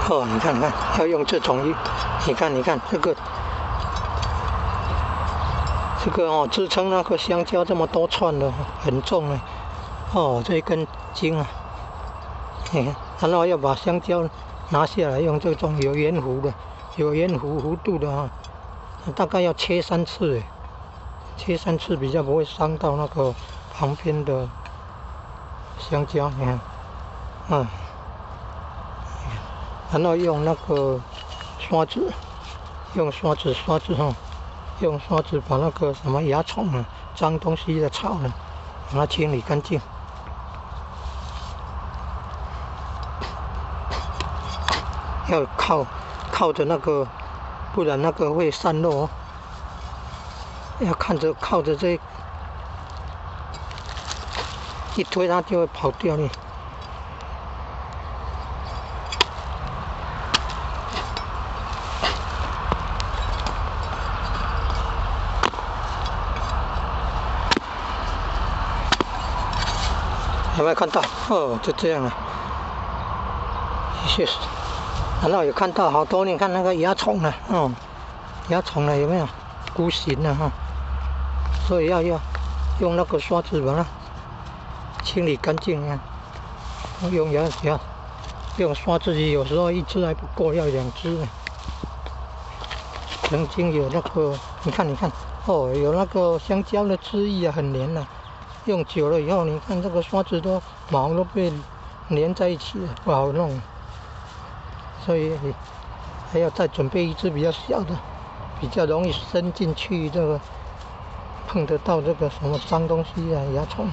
哦，你看，要用这种，你看这个哦，支撑那个香蕉这么多串的，很重哎。哦，这一根筋啊，然后要把香蕉拿下来，用这种有圆弧度的啊，大概要切3次哎，切3次比较不会伤到那个旁边的香蕉，你看，然后用那个刷子，用刷子哈，用刷子把那个什么蚜虫啊、脏东西的草呢，把它清理干净。要靠着那个，不然那个会散落哦。要靠着这一推它就会跑掉呢。有没有看到？哦，就这样了。谢谢。然后有看到好多，你看那个蚜虫了，蚜虫了有没有？菇形了哈。所以要用那个刷子把它清理干净啊。用刷子，有时候1只还不够，要2只。曾经有那个，你看，哦，有那个香蕉的汁液啊，很黏啊。用久了以后，你看这个刷子毛都被粘在一起了，不好弄。所以你还要再准备1只比较小的，比较容易伸进去，这个碰得到这个什么脏东西啊、蚜虫。